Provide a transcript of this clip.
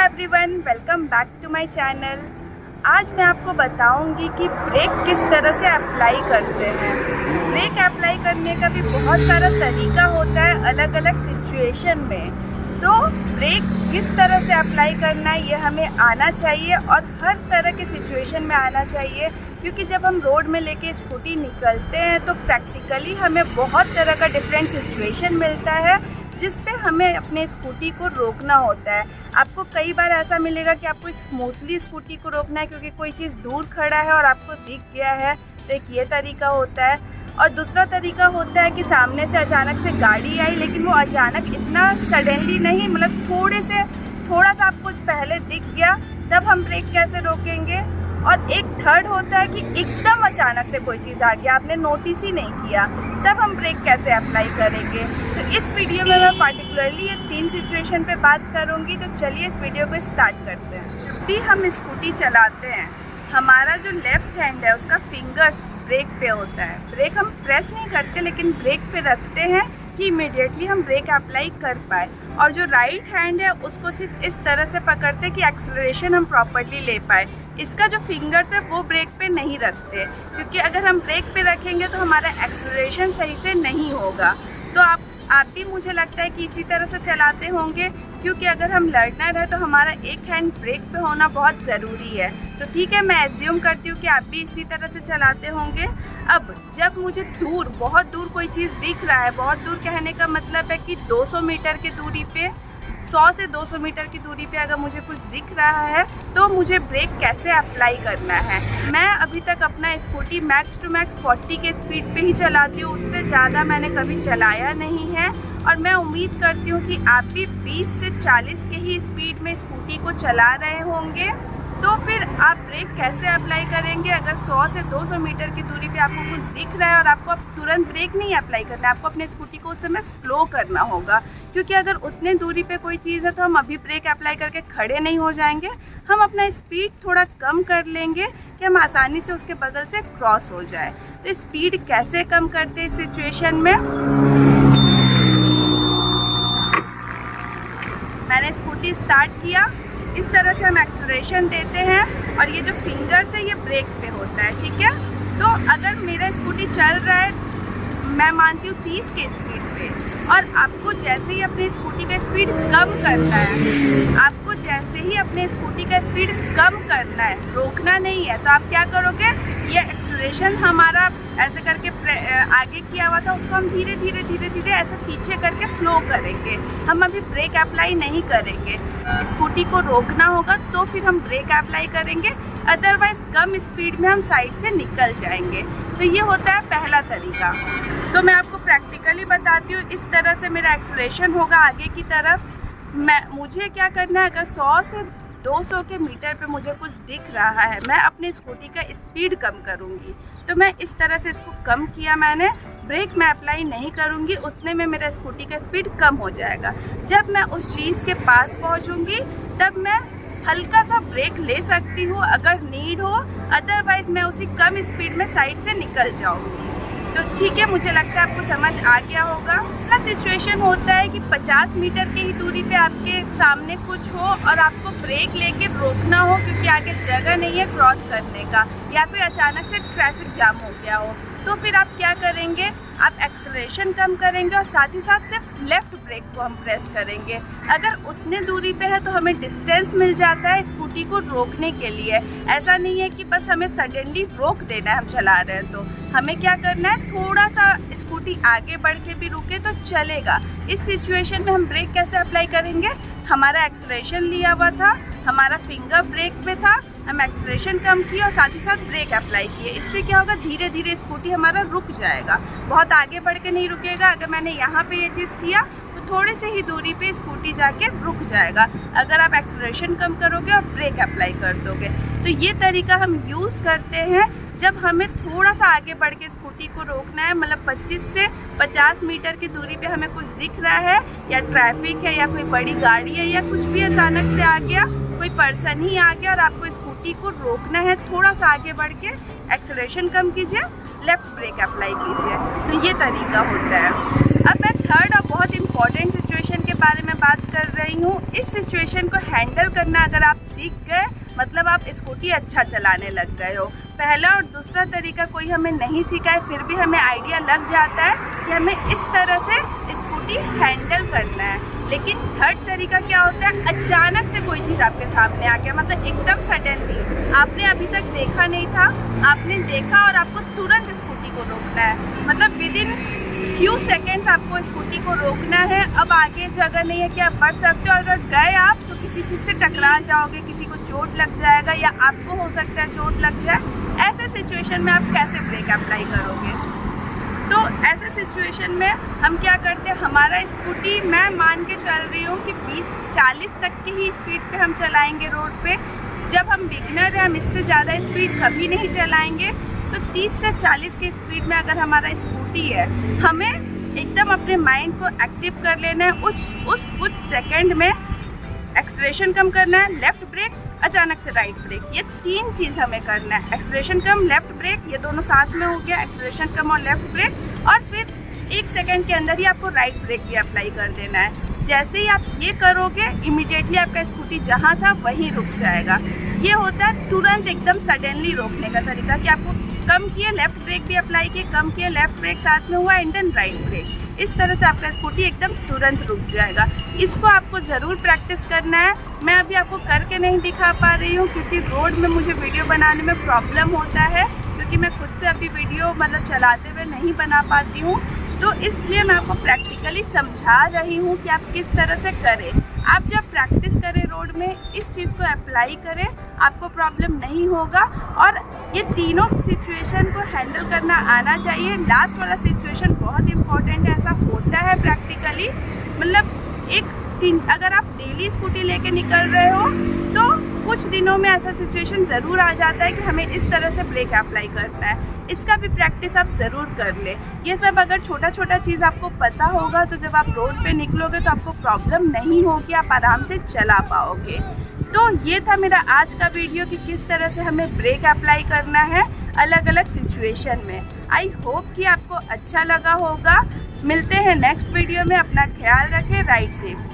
Everyone, welcome back to my channel. आज मैं आपको बताऊंगी कि ब्रेक किस तरह से अप्लाई करते हैं। ब्रेक अप्लाई करने का भी बहुत सारा तरीका होता है अलग अलग सिचुएशन में। तो ब्रेक किस तरह से अप्लाई करना है ये हमें आना चाहिए और हर तरह के सिचुएशन में आना चाहिए, क्योंकि जब हम रोड में लेके स्कूटी निकलते हैं तो प्रैक्टिकली हमें बहुत तरह का डिफरेंट सिचुएशन मिलता है जिस पे हमें अपने स्कूटी को रोकना होता है। आपको कई बार ऐसा मिलेगा कि आपको स्मूथली स्कूटी को रोकना है क्योंकि कोई चीज़ दूर खड़ा है और आपको दिख गया है, तो एक ये तरीका होता है। और दूसरा तरीका होता है कि सामने से अचानक से गाड़ी आई, लेकिन वो अचानक इतना सडनली नहीं, मतलब थोड़ा सा आपको पहले दिख गया, तब हम ब्रेक कैसे रोकेंगे। और एक थर्ड होता है कि एकदम अचानक से कोई चीज़ आ गया, आपने नोटिस ही नहीं किया, तब हम ब्रेक कैसे अप्लाई करेंगे। तो इस वीडियो में मैं पार्टिकुलरली ये 3 सिचुएशन पे बात करूँगी। तो चलिए इस वीडियो को स्टार्ट करते हैं। जब भी हम स्कूटी चलाते हैं, हमारा जो लेफ़्ट हैंड है उसका फिंगर्स ब्रेक पे होता है। ब्रेक हम प्रेस नहीं करते, लेकिन ब्रेक पे रखते हैं कि इमीडिएटली हम ब्रेक अप्लाई कर पाए। और जो राइट हैंड है उसको सिर्फ इस तरह से पकड़ते कि एक्सेलरेशन हम प्रॉपरली ले पाए। इसका जो फिंगर्स है वो ब्रेक पे नहीं रखते, क्योंकि अगर हम ब्रेक पे रखेंगे तो हमारा एक्सेलरेशन सही से नहीं होगा। तो आप भी मुझे लगता है कि इसी तरह से चलाते होंगे, क्योंकि अगर हम लर्नर है तो हमारा एक हैंड ब्रेक पे होना बहुत ज़रूरी है। तो ठीक है, मैं एज्यूम करती हूँ कि आप भी इसी तरह से चलाते होंगे। अब जब मुझे बहुत दूर कोई चीज़ दिख रहा है, बहुत दूर कहने का मतलब है कि 200 मीटर की दूरी पे, 100 से 200 मीटर की दूरी पे अगर मुझे कुछ दिख रहा है तो मुझे ब्रेक कैसे अप्लाई करना है। मैं अभी तक अपना स्कूटी मैक्स टू मैक्स 40 के स्पीड पे ही चलाती हूँ, उससे ज़्यादा मैंने कभी चलाया नहीं है। और मैं उम्मीद करती हूँ कि आप भी 20 से 40 के ही स्पीड में स्कूटी को चला रहे होंगे। तो फिर आप ब्रेक कैसे अप्लाई करेंगे। अगर 100 से 200 मीटर की दूरी पे आपको कुछ दिख रहा है और आपको तुरंत ब्रेक नहीं अप्लाई करना है, आपको अपने स्कूटी को उस समय स्लो करना होगा, क्योंकि अगर उतने दूरी पे कोई चीज़ है तो हम अभी ब्रेक अप्लाई करके खड़े नहीं हो जाएंगे। हम अपना स्पीड थोड़ा कम कर लेंगे कि हम आसानी से उसके बगल से क्रॉस हो जाए। तो स्पीड कैसे कम करते हैं इस सिचुएशन में। मैंने स्कूटी स्टार्ट किया, इस तरह से हम एक्सेलरेशन देते हैं और ये जो फिंगर्स है ये ब्रेक पे होता है, ठीक है। तो अगर मेरा स्कूटी चल रहा है, मैं मानती हूँ 30 के स्पीड पे, और आपको जैसे ही अपनी स्कूटी का स्पीड कम करना है, आपको जैसे ही अपने स्कूटी का स्पीड कम करना है, रोकना नहीं है, तो आप क्या करोगे, ये एक्सेलरेशन हमारा ऐसे करके आगे किया हुआ था, उसको हम धीरे धीरे ऐसे पीछे करके स्लो करेंगे। हम अभी ब्रेक अप्लाई नहीं करेंगे। स्कूटी को रोकना होगा तो फिर हम ब्रेक अप्लाई करेंगे, अदरवाइज कम स्पीड में हम साइड से निकल जाएंगे। तो ये होता है पहला तरीका। तो मैं आपको प्रैक्टिकली बताती हूँ, इस तरह से मेरा एक्सेलरेशन होगा आगे की तरफ। मुझे क्या करना है, अगर 100 से 200 के मीटर पे मुझे कुछ दिख रहा है, मैं अपनी स्कूटी का स्पीड कम करूँगी। तो मैं इस तरह से इसको कम किया, मैंने ब्रेक मैं अप्लाई नहीं करूँगी, उतने में मेरा स्कूटी का स्पीड कम हो जाएगा। जब मैं उस चीज़ के पास पहुँचूँगी तब मैं हल्का सा ब्रेक ले सकती हूँ अगर नीड हो, अदरवाइज़ मैं उसी कम स्पीड में साइड से निकल जाऊँगी। तो ठीक है, मुझे लगता है आपको समझ आ गया होगा। ना सिचुएशन होता है कि 50 मीटर की ही दूरी पे आपके सामने कुछ हो और आपको ब्रेक लेके रोकना हो क्योंकि आगे जगह नहीं है क्रॉस करने का, या फिर अचानक से ट्रैफिक जाम हो गया हो। तो फिर आप क्या करेंगे, आप एक्सेलरेशन कम करेंगे और साथ ही साथ सिर्फ लेफ़्ट ब्रेक को हम प्रेस करेंगे। अगर उतने दूरी पे है तो हमें डिस्टेंस मिल जाता है स्कूटी को रोकने के लिए। ऐसा नहीं है कि बस हमें सडनली रोक देना है, हम चला रहे हैं तो हमें क्या करना है, थोड़ा सा स्कूटी आगे बढ़ के भी रुके तो चलेगा। इस सिचुएशन में हम ब्रेक कैसे अप्लाई करेंगे, हमारा एक्सेलरेशन लिया हुआ था, हमारा फिंगर ब्रेक पे था, हम एक्सेलरेशन कम किए और साथ ही साथ ब्रेक अप्लाई किए। इससे क्या होगा, धीरे धीरे स्कूटी हमारा रुक जाएगा, बहुत आगे बढ़ के नहीं रुकेगा। अगर मैंने यहाँ पे ये चीज़ किया तो थोड़े से ही दूरी पे स्कूटी जाके रुक जाएगा, अगर आप एक्सेलरेशन कम करोगे और ब्रेक अप्लाई कर दोगे। तो ये तरीका हम यूज़ करते हैं जब हमें थोड़ा सा आगे बढ़ के स्कूटी को रोकना है, मतलब 25 से 50 मीटर की दूरी पे हमें कुछ दिख रहा है, या ट्रैफिक है, या कोई बड़ी गाड़ी है, या कुछ भी अचानक से आ गया, कोई पर्सन ही आ गया और आपको स्कूटी को रोकना है, थोड़ा सा आगे बढ़ के एक्सेलरेशन कम कीजिए, लेफ़्ट ब्रेक अप्लाई कीजिए। तो ये तरीका होता है। अब मैं थर्ड और बहुत इंपॉर्टेंट सिचुएशन के बारे में बात कर रही हूँ। इस सिचुएशन को हैंडल करना अगर आप सीख गए मतलब आप स्कूटी अच्छा चलाने लग गए हो। पहला और दूसरा तरीका कोई हमें नहीं सीखा है फिर भी हमें आइडिया लग जाता है कि हमें इस तरह से स्कूटी हैंडल करना है। लेकिन थर्ड तरीका क्या होता है, अचानक से कोई चीज़ आपके सामने आ गया, मतलब एकदम सडनली आपने अभी तक देखा नहीं था, आपने देखा और आपको तुरंत स्कूटी को रोकना है। मतलब विदिन फ्यू सेकेंड्स आपको स्कूटी को रोकना है। अब आगे जगह नहीं है कि आप बढ़ सकते हो, अगर गए आप तो किसी चीज़ से टकरा जाओगे, किसी को चोट लग जाएगा या आपको हो सकता है चोट लग जाए। ऐसे सिचुएशन में आप कैसे ब्रेक अप्लाई करोगे? तो ऐसे सिचुएशन में हम क्या करते हैं, हमारा स्कूटी मैं मान के चल रही हूँ कि 20-40 तक की ही स्पीड पे हम चलाएंगे रोड पे। जब हम बिगनर हैं हम इससे ज़्यादा स्पीड कभी नहीं चलाएंगे। तो 30 से 40 की स्पीड में अगर हमारा स्कूटी है, हमें एकदम अपने माइंड को एक्टिव कर लेना है। उस कुछ सेकंड में एक्सेलरेशन कम करना है, लेफ़्ट ब्रेक, अचानक से राइट ब्रेक, ये 3 चीज़ हमें करना है। एक्सेलरेशन कम, लेफ़्ट ब्रेक, ये दोनों साथ में हो गया, एक्सेलरेशन कम और लेफ़्ट ब्रेक, और फिर 1 सेकंड के अंदर ही आपको राइट ब्रेक भी अप्लाई कर देना है। जैसे ही आप ये करोगे इमीडिएटली आपका स्कूटी जहाँ था वहीं रुक जाएगा। ये होता है तुरंत एकदम सडनली रोकने का तरीका कि आपको कम किए, लेफ़्ट ब्रेक भी अप्लाई किए, कम किए, लेफ़्ट ब्रेक साथ में हुआ, एंड देन राइट ब्रेक। इस तरह से आपका स्कूटी एकदम तुरंत रुक जाएगा। इसको आपको ज़रूर प्रैक्टिस करना है। मैं अभी आपको करके नहीं दिखा पा रही हूँ क्योंकि रोड में मुझे वीडियो बनाने में प्रॉब्लम होता है, क्योंकि मैं खुद से अभी वीडियो मतलब चलाते हुए नहीं बना पाती हूँ। तो इसलिए मैं आपको प्रैक्टिकली समझा रही हूँ कि आप किस तरह से करें। आप जब प्रैक्टिस करें रोड में, इस चीज़ को अप्लाई करें, आपको प्रॉब्लम नहीं होगा। और ये तीनों सिचुएशन को हैंडल करना आना चाहिए। लास्ट वाला सिचुएशन बहुत इंपॉर्टेंट है, ऐसा होता है प्रैक्टिकली। मतलब अगर आप डेली स्कूटी लेके निकल रहे हो तो कुछ दिनों में ऐसा सिचुएशन ज़रूर आ जाता है कि हमें इस तरह से ब्रेक अप्लाई करना है। इसका भी प्रैक्टिस आप ज़रूर कर ले। ये सब अगर छोटा छोटा चीज़ आपको पता होगा तो जब आप रोड पे निकलोगे तो आपको प्रॉब्लम नहीं होगी, आप आराम से चला पाओगे। तो ये था मेरा आज का वीडियो कि किस तरह से हमें ब्रेक अप्लाई करना है अलग अलग सिचुएशन में। आई होप कि आपको अच्छा लगा होगा। मिलते हैं नेक्स्ट वीडियो में। अपना ख्याल रखें, राइड सेफ।